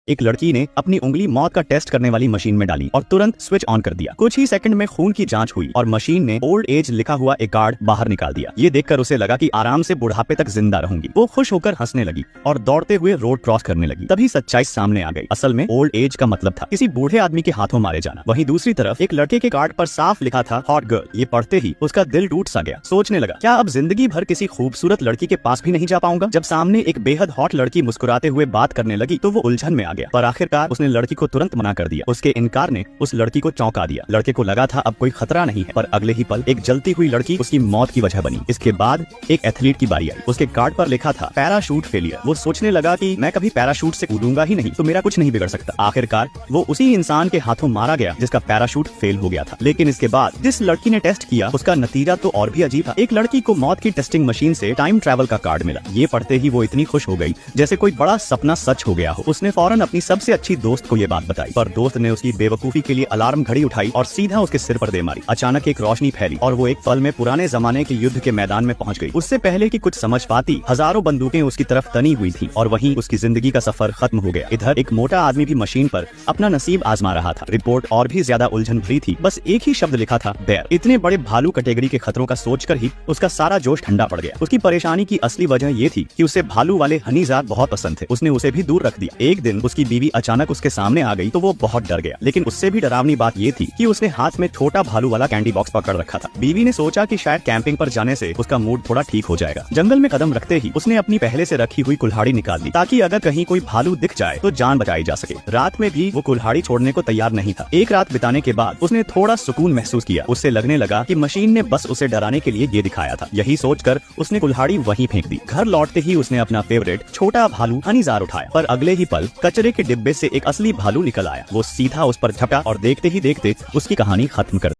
एक लड़की ने अपनी उंगली मौत का टेस्ट करने वाली मशीन में डाली और तुरंत स्विच ऑन कर दिया। कुछ ही सेकंड में खून की जांच हुई और मशीन ने ओल्ड एज लिखा हुआ एक कार्ड बाहर निकाल दिया। ये देखकर उसे लगा कि आराम से बुढ़ापे तक जिंदा रहूंगी। वो खुश होकर हंसने लगी और दौड़ते हुए रोड क्रॉस करने लगी। तभी सच्चाई सामने आ गई। असल में ओल्ड एज का मतलब था किसी बूढ़े आदमी के हाथों मारे जाना। वहीं दूसरी तरफ एक लड़के के कार्ड पर साफ लिखा था हॉट गर्ल। ये पढ़ते ही उसका दिल टूट सा गया। सोचने लगा क्या अब जिंदगी भर किसी खूबसूरत लड़की के पास भी नहीं जा पाऊंगा। जब सामने एक बेहद हॉट लड़की मुस्कुराते हुए बात करने लगी तो वो उलझन में आ गया, पर आखिरकार उसने लड़की को तुरंत मना कर दिया। उसके इनकार ने उस लड़की को चौंका दिया। लड़के को लगा था अब कोई खतरा नहीं है, पर अगले ही पल एक जलती हुई लड़की उसकी मौत की वजह बनी। इसके बाद एक एथलीट की बारी आई। उसके कार्ड पर लिखा था पैराशूट फेलियर। वो सोचने लगा कि मैं कभी पैराशूट से कूदूंगा ही नहीं तो मेरा कुछ नहीं बिगड़ सकता। आखिरकार वो उसी इंसान के हाथों मारा गया जिसका पैराशूट फेल हो गया था। लेकिन इसके बाद जिस लड़की ने टेस्ट किया उसका नतीजा तो और भी अजीब था। एक लड़की को मौत की टेस्टिंग मशीन से टाइम ट्रैवल का कार्ड मिला। ये पढ़ते ही वो इतनी खुश हो गई जैसे कोई बड़ा सपना सच हो गया हो। उसने फौरन अपनी सबसे अच्छी दोस्त को ये बात बताई, पर दोस्त ने उसकी बेवकूफी के लिए अलार्म घड़ी उठाई और सीधा उसके सिर पर दे मारी। अचानक एक रोशनी फैली और वो एक पल में पुराने जमाने के युद्ध के मैदान में पहुंच गई। उससे पहले कि कुछ समझ पाती हजारों बंदूकें उसकी तरफ तनी हुई थी और वहीं उसकी जिंदगी का सफर खत्म हो गया। इधर एक मोटा आदमी भी मशीन पर अपना नसीब आजमा रहा था। रिपोर्ट और भी ज्यादा उलझन भरी थी। बस एक ही शब्द लिखा था बेयर। इतने बड़े भालू कैटेगरी के खतरों का सोचकर ही उसका सारा जोश ठंडा पड़ गया। उसकी परेशानी की असली वजह ये थी कि उसे भालू वाले हनीजात बहुत पसंद थे। उसने उसे भी दूर रख दिया। एक दिन उसकी बीवी अचानक उसके सामने आ गई तो वो बहुत डर गया। लेकिन उससे भी डरावनी बात ये थी कि उसने हाथ में छोटा भालू वाला कैंडी बॉक्स पकड़ रखा था। बीवी ने सोचा कि शायद कैंपिंग पर जाने से उसका मूड थोड़ा ठीक हो जाएगा। जंगल में कदम रखते ही उसने अपनी पहले से रखी हुई कुल्हाड़ी निकाल ली ताकि अगर कहीं कोई भालू दिख जाए तो जान बचाई जा सके। रात में भी वो कुल्हाड़ी छोड़ने को तैयार नहीं था। एक रात बिताने के बाद उसने थोड़ा सुकून महसूस किया। उससे लगने लगा कि मशीन ने बस उसे डराने के लिए ये दिखाया था। यही सोचकर उसने कुल्हाड़ी वहीं फेंक दी। घर लौटते ही उसने अपना फेवरेट छोटा भालू हनीजार उठाया, पर अगले ही पल कचरे के डिब्बे से एक असली भालू निकल आया। वो सीधा उस पर झपटा और देखते ही देखते उसकी कहानी खत्म कर